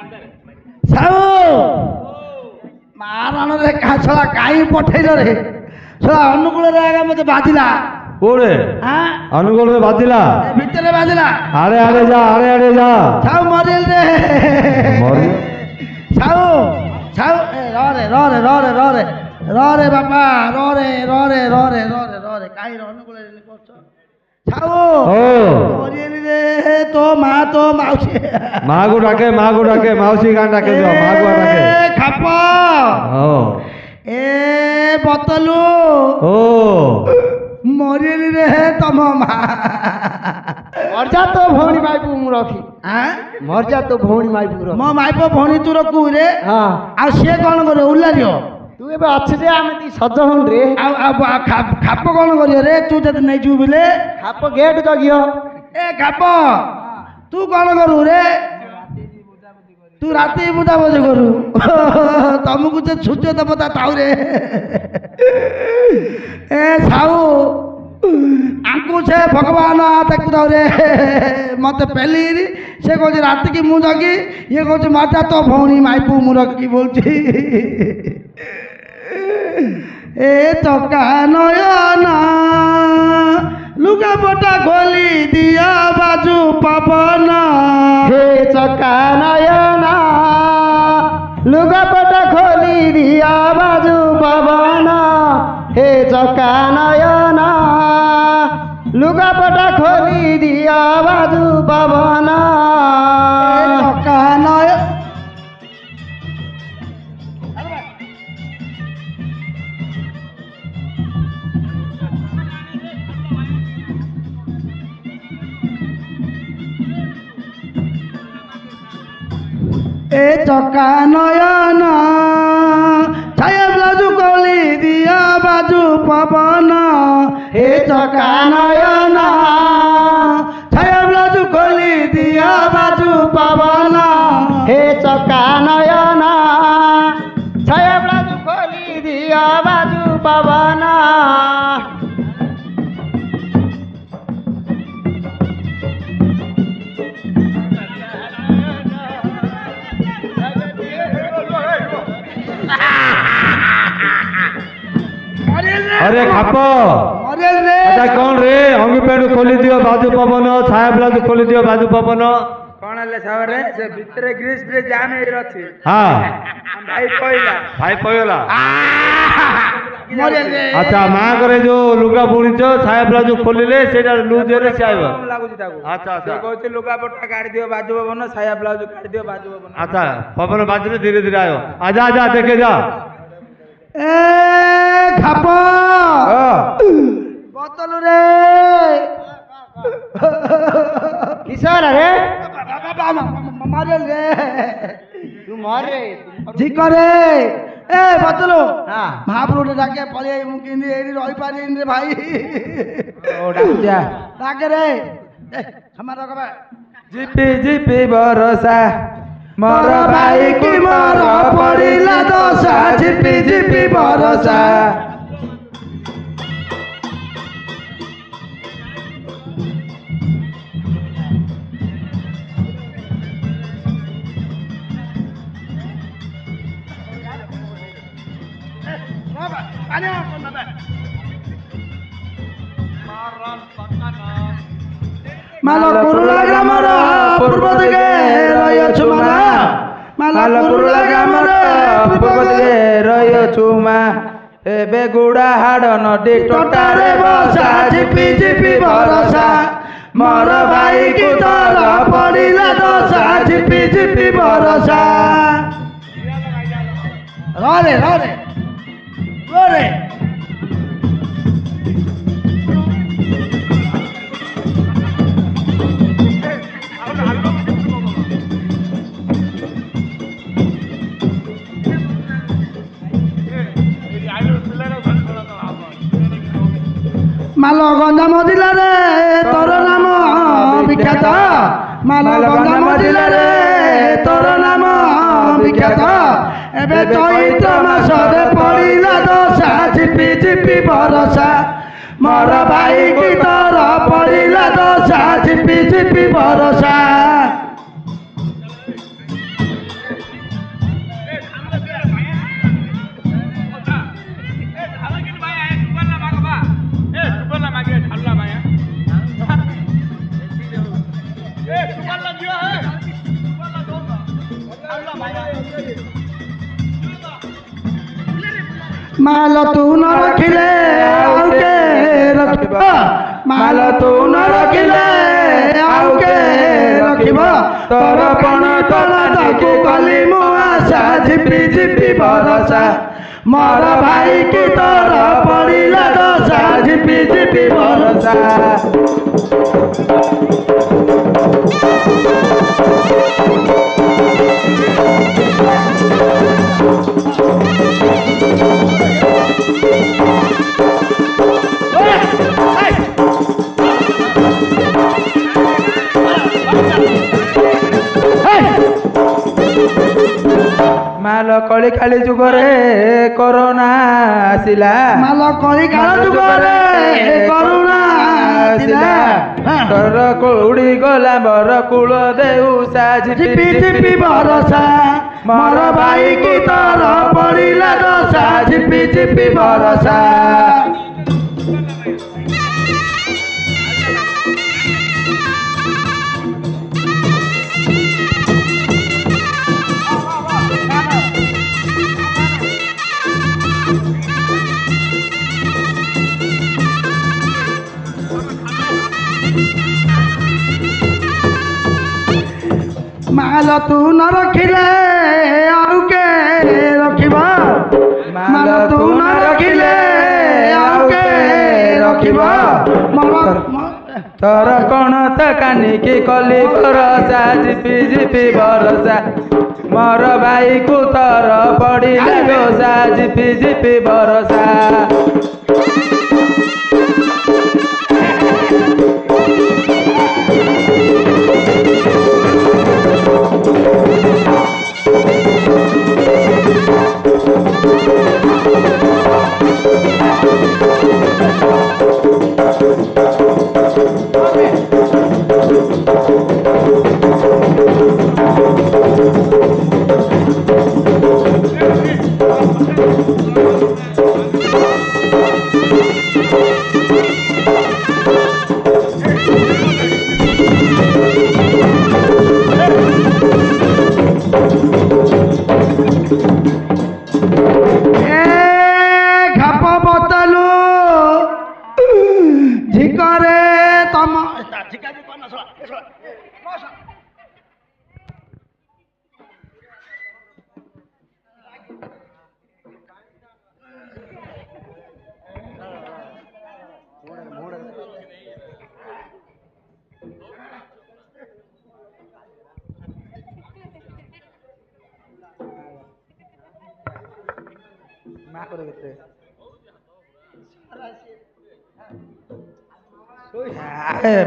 ସାହୁ ମାରଣରେ ଛଡ଼ା କାହିଁ ପଠେଇଲ ରେ ଛଡ଼ା ଅନୁକୂଳରେ ଆଗ ମତେ ବାଜିଲା କୋଉରେ ଅନୁଗୁଳରେ ବାଜିଲା ଭିତରେ ବାଜିଲା ଆଡେ ଆଡେ ଯା ଆଡେ ଆଡେ ଯା ସାହୁ ମରିଲ ରେ ସାହୁ ସାହୁ ରରେ ରରେ ରରେ ରରେ ରରେ ବାପା ରରେ ରରେ ରରେ ରରେ ରରେ କାହିଁ ଅନୁକୂଳରେ କରୁଛ ସାହୁ ମରିଲି ରେ ତୋ ମା ତୋ ମାଉସୀ ମାକୁ ଡାକେ ମାଉସୀ ଗାଁ ଡାକେ ମାକୁ ଡାକେ ଖାପ ଏ ବତଲୁ ମରିଲି ରେ ତମ ମା ମର୍ଜା ତୋ ଭଉଣୀ ମାଇପୁ ମୁଁ ରଖି ମର୍ଜା ତୋ ଭଉଣୀ ମାଇପୁ ମୋ ମାଇପ ଭଉଣୀ ତୁ ରଖୁ ରେ ଆଉ ସିଏ କ'ଣ କରିବ ଉଲ୍ଲାରିବ ତୁ ଏବେ ଅଛୁ ଯେ ଆମେ ତି ସଜ ହଉନ ରେ ଆଉ ଖାପ କ'ଣ କରିବ ରେ ତୁ ଯଦି ନେଇଯିବୁ ବୋଲେ ଖାପ ଗେଟ୍ ଜଗିବ ଏ ଖାପ ତୁ କ'ଣ କରୁ ରେ ତୁ ରାତି ବୁଝାବୁଝି କରୁ ତମକୁ ଯେ ସୂର୍ଯ୍ୟ ଦେବତା ତାଉରେ ଏ ସାହୁ ଆଙ୍କୁ ସେ ଭଗବାନ ତାକୁ ତାଉରେ ମତେ ପେଲିରି ସେ କହୁଛି ରାତିକି ମୁଁ ଜଗି ଇଏ କହୁଛି ମଜା ତୋ ଭଉଣୀ ମାଇପୁ ମୁଁ ରଖି ବୋଲୁଛି ଏ ଚକା ନୟନ ଲୁଗାପଟା ଖୋଲି ଦିଅ ବାଜୁ ପବନ ହେ ଚକା ନୟନ ଲୁଗାପଟା ଖୋଲି ଦିଅ ବାଜୁ ପବନ ହେ ଚକା ନୟନ ଲୁଗାପଟା ଖୋଲି ଦିଅ ବାଜୁ ପବନ ଚକା ନୟ ए चका नयन छाया ब्लाजु कली दिया बाजू पवन ए चका नयन छाया ब्लाजु कली दिया बाजू पवन हे चका नयन छाया ब्लाजु खोली दिया बाजू पवन अरे खाप मरेल रे अच्छा कौन रे अंगी पेंट खोली दियो बाजू पवन छाया ब्लाउज खोली दियो बाजू पवन कौन है सावरे से भितरे ग्रीस पे जाम हे रथि हाँ भाई पयला मरेल रे अच्छा माँ करे जो लुगा बुणी छाया ब्लाउज खोलिले सेटा लूज रे से आइबो लागुची ताको अच्छा अच्छा कहते लुगा पट्टा काट दियो बाजू पवन छाया ब्लाउज काट दियो बाजू पवन अच्छा पवन बाजू धीरे धीरे आयो आजा आजा देखे जा ए खाप बोतल रे किसर रे मरेल रे तू मर रे जी करे ए बोतल हाँ महाप्रभु डाके पळी आई मु किंदी एडी रही पारिन रे भाई ओ डाकुजा डाके रे ए हमार रखबा जीपी जीपी भरोसा मोर भाई की मोर पड़िला दोसा झिपी झिपी भरोसा माल कुरुला ग्रामर पूर्व दिगे रहिछु माल कुरुला ग्रामर पूर्व दिगे रहिछु मा एबे गुडा हाड नदी टोटारे बसा झिपी झिपी भरोसा मोर भाई की तोर पड़िला दोसा झिपी झिपी भरोसा रे रे रे माल गंजाम जिले तोर नाम विख्यात माल गंजाम जिले तोर नाम विख्यात एबे चैत्र मासरे पड़िला दोसा झिपी झिपी भरोसा मोर भाई की तोर पड़िला दोसा झिपी झिपी भरोसा ମାଲ ତୁ ନ ରଖିଲେ ଆଉ କେ ରଖିବ ମାଲ ତୁ ନ ରଖିଲେ ଆଉ କେ ରଖିବ ତୋର ପଣ ତଳ ତାକୁ କଲି ମୁଁ ଆଶା ଝିପି ଝିପି ଭରସା ମୋର ଭାଇ କି ତୋର ପଡ଼ିଲା ଦଶା ଝିପି ଝିପି ଭରସା ମାଲ କଳି କାଳି ଯୁଗରେ କରୋନା ଆସିଲା ମାଲ କଳି କାଳ ଯୁଗରେ କରୁଣା ଆସିଲା ତୋର ଉଡ଼ି ଗଲା ମୋର କୂଳ ଦେଉସା ଝିପି ଝିପି ଭରସା ମୋର ଭାଇ କି ତୋର ପଡ଼ିଲା ଦଶା ଝିପି ଝିପି ଭରସା ମାଲ ତୁ ନ ରଖିଲେ ଆଉ କେ ରଖିବ ମାଲ ତୁ ନ ରଖିଲେ ଆଉ କେ ରଖିବ ତୋର କଣ ତ କାନିକି କଲି ଭରସା ଝିପି ଝିପି ଭରସା ମୋର ଭାଇକୁ ତୋର ପଡ଼ିଲା ଦୋଷା ଝିପି ଝିପି ଭରସା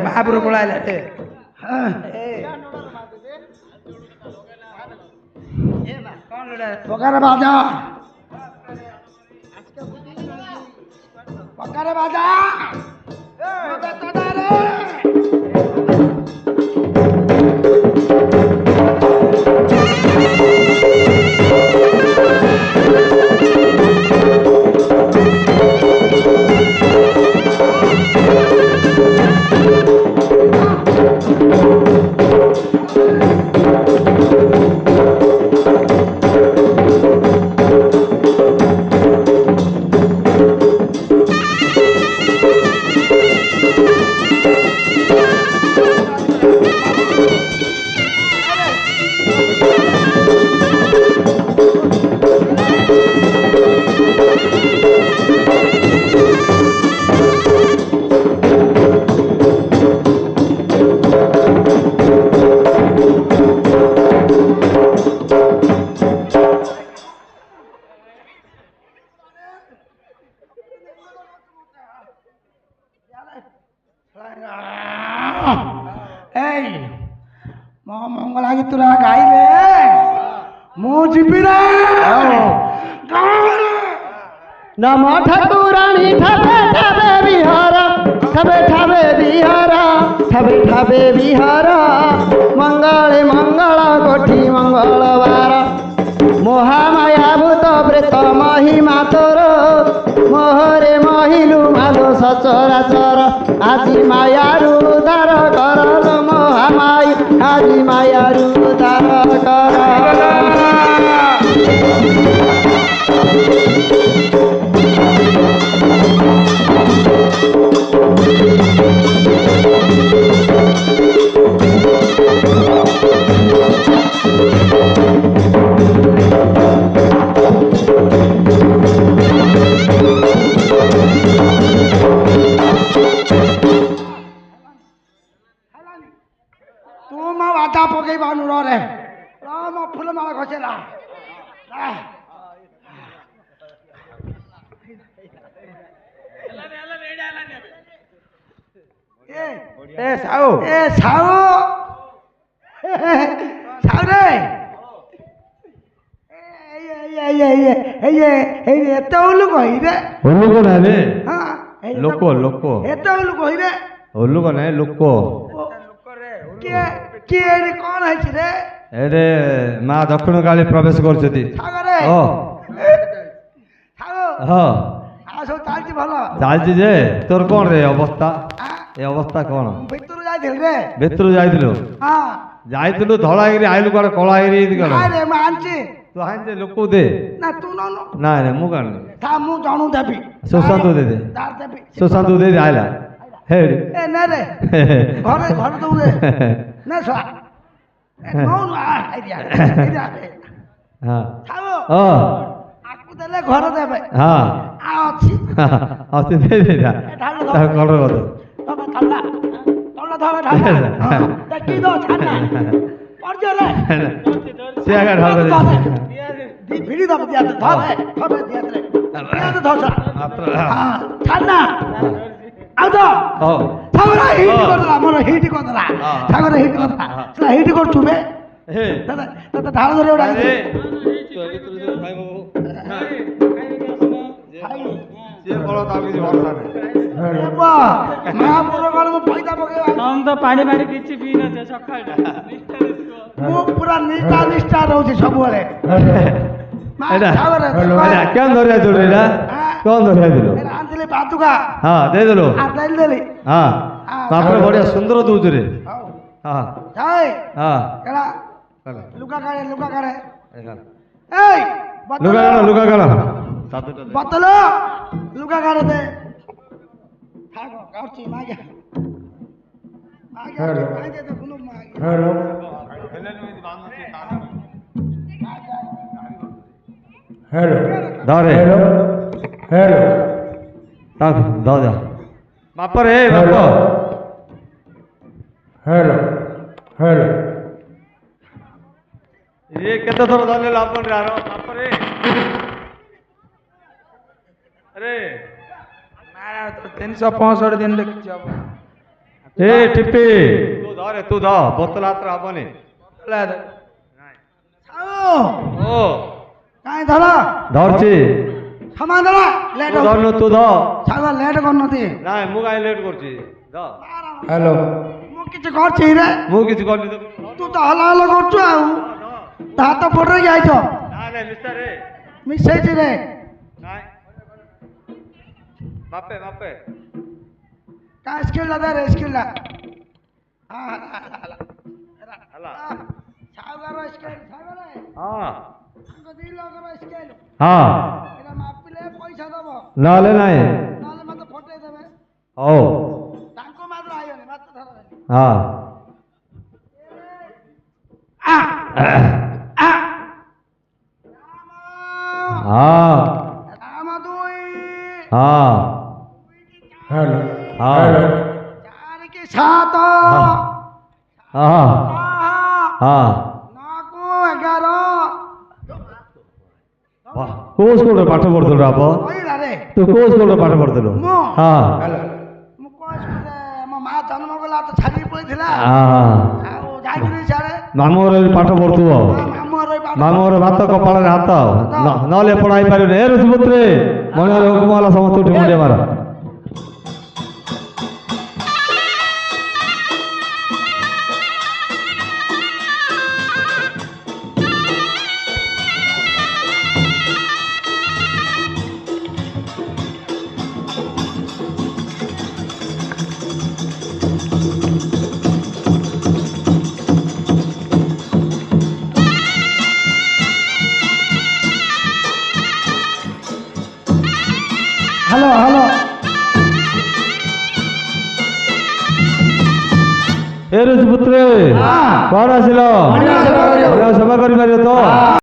महापुर पळायला ପକାରେ ବାଜା ପକାରେ ବାଜା ମୋ ମଙ୍ଗଳା ଗୀତରା ଗାଇଲେ ମୁଁ ଯିବି ରେ नम ठाकुराणी ठावे ठावे विहार ठावे ठावे विहार ठावे ठावे विहार मंगले मंगल कोठी मंगलवार महामाया भूत प्रेत महिमा तोर मोहरे महिलु मालो सचराचर आजी मायारु उद्धार कर महामाया आजी मायारु उद्धार कर ତୁ ମୋ ବାଧା ପକେଇ ପାରୁନୁ ରେ ମୋ ଫୁଲ ମାଳ ଖସେଲା ଏ ସାଉ ସାଉ ରେ ଏତେ ଉଲୁ କହିରେ ଓଲୁକ ନାହିଁ ଲୋକ ଲୋକ ଏତେ ଉଲୁ କହିରେ ଓଲୁକ ନାହିଁ ଲୋକ କିଏ କିଏ କଣ ହେଇଛି ରେ ଏରେ ମା ଦକ୍ଷିଣ କାଳୀ ପ୍ରବେଶ କରୁଛନ୍ତି ସାଗରେ ହଁ ହଁ ଆଉ ସବୁ ଚାଲିଛି ଭଲ ଚାଲିଛି ଯେ ତୋର କଣ ରେ ଅବସ୍ଥା ଏ ଅବସ୍ଥା କଣ ଭିତରୁ ଯାଇଥିଲି ରେ ଭିତରୁ ଯାଇଥିଲୁ ହଁ ଯାଇଥିଲୁ ଧଳା ହେଇକିରି ଆଇଲୁ କୁଆଡେ କଳା ହେଇକିରି କଣ ରେ ମୁଁ ଆଣିଛି ତୁ ଆଣିଛେ ଲୋକ ଦେ ନା ତୁ ନଉନୁ ନାଇଁ ନାଇଁ ମୁଁ କାଣ ତା ମୁଁ ଜଣୁ ଦେବି ସୁଶାନ୍ତ ଦେ ତାର ଦେବି ସୁଶାନ୍ତ ଦେ ଆଇଲା ହେଡି ଏ ନେ ରେ ଘରେ ଘରେ ଦଉ ରେ ନା ଶଳା ନଉନୁ ହଁ ଖାଉ ହଁ ଆକୁ ଦେଲେ ଘରେ ଦେବେ ହଁ ଅଛି ଅଛି ଦେ ଦେ କଣ କଥା ତମେ ଥଣ୍ଡା ତମେ ଧବେ ଥଣ୍ଡା ଦେଖି ଦो ଛାନା ପଡିଛ ରେ ସେ ଆଗା ଢାଳ ଭିଡ଼ି ଦବ ଦିଆ ଧବେ ଧବେ ଦିଆ ରେ ଦିଆ ତ ଧସ ଛାନା ଆଉ ତ ହଉ ସାଗର ହିଟ୍ କରିଦେଲା ମୋର ହିଟ୍ କରିଦେଲା ସାଗର ହିଟ୍ କରିଦେଲା ସେଟା ହିଟ୍ କରୁଛୁ ବେ ତତେ ଢାଳ ଧରିବାକୁ ଡାକିଛି ମହାପୁର କଣ ମୁଁ ପଇସା ପକେଇବା ତ ପାଣି ପାଣି କିଛି ପିଇ ନଥିବ ସକାଳଟା ମୁଁ ପୁରା ନିଷ୍ଠା ରହୁଛି ସବୁବେଳେ କେନ୍ ଧରିଆ ଥିଲୁ ଏଇଟା କଣ ଧରିଆ ଥିଲୁ ଆଣିଥିଲି ପାଦୁକା ହଁ ଦେଇଦେଲୁ ଦେଇଦେଲି ହଁ ତାପରେ ବଢିଆ ସୁନ୍ଦର ଦଉଛୁ ରେ ହଁ ଯାଏ ହଁ ଲୁକା କାଳେ ଏଇ ଲୁଗା କାଣ ବତଲ ଲୁକା କାଳେ ଦେ କାଟୁଛି ମାଗେ ଦେଖୁନୁ ଧରେ ଦା ବାପରେ ବାପ ଇଏ କେତେ ଥର ଧରିଲେ ଲାଭ ବାପରେ ଆରେ 365 ଦିନ ଦେଖିଛି ହବ ଏ ଟିପି ତୁ ଧ ବୋତଲ ହାତରେ ହବନି ଓ କାଇଁ ଧର ଧରଛି ସମାନ ଧର ଲେଟ୍ ଧରନୁ ତୁ ଧ ସାଗ ଲେଟ୍ କରୁନତି ନାଇଁ ମୁଁ କାଇଁ ଲେଟ୍ କରୁଛି ଧ ହ୍ୟାଲୋ ମୁଁ କିଛି କରିଛି ରେ ମୁଁ କିଛି କରିନି ତୁ ତ ହଲ ହଲ କରୁଛୁ ଆଉ ତା ହାତ ଫଟେଇକି ଆଇଛ ନାଇଁ ମିଷ୍ଟର ରେ ମିଶେଇଛି ରେ ନାଇଁ ବାପେ କାଇଁ ସ୍କିଲ୍ଟା ଦେ ରେ ସ୍କିଲ୍ଟା ହେଲା ସାଗର ସ୍କେଲ୍ ସାଗର ହଁ ତାଙ୍କ ଦି ଲୋକର ସ୍କେଲ୍ ହଁ ଏଟା ମାପିଲେ ପଇସା ଦବ ନହେଲେ ନାଇଁ ନହେଲେ ମତେ ଫଟେଇ ଦେବେ ହଉ ତାଙ୍କୁ ମାତ୍ର ଆଇବନି ମାତ୍ର ଧରବେନି ହଁ ହଁ ରାମ ଦୁଇ ହଁ ହଁ ଚାରି କି ସାତ ହଁ ହଁ 9 କୁ 11 କୋଉ ସ୍କୁଲରେ ପାଠ ପଢୁଥିଲୁ ବାପ କହିଲା ରେ ତୁ କୋଉ ସ୍କୁଲରେ ପାଠ ପଢୁଥିଲୁ ମୁଁ ହଁ ମୁଁ କୋଉ ସ୍କୁଲରେ ମୋ ମା ଜନ୍ମ କଲା ତ ଛାଡ଼ିକି ପଳେଇଥିଲା ହଁ ଆଉ ଯାଇକିରି ସିଆଡ଼େ ମାମୁଁ ଘରେ ପାଠ ପଢୁଥିବ ମାମୁଁ ଘର ଭାତ କପାଳରେ ହାତ ନହେଲେ ପଢାଇ ପାରିବନି ଏ ଋଷିପୁତ୍ରେ ମଣିର ହୁକୁମ ହେଲା ସମସ୍ତେ ଉଠି ମୁଣ୍ଡିଆ ମାର ଏ ଋଷିପୁତ୍ରେ କୁଆଡ଼େ ଆସିଲ? ମଣିଷ ସେବା କରିବାକୁ। ସେବା କରିପାରିବ ତ?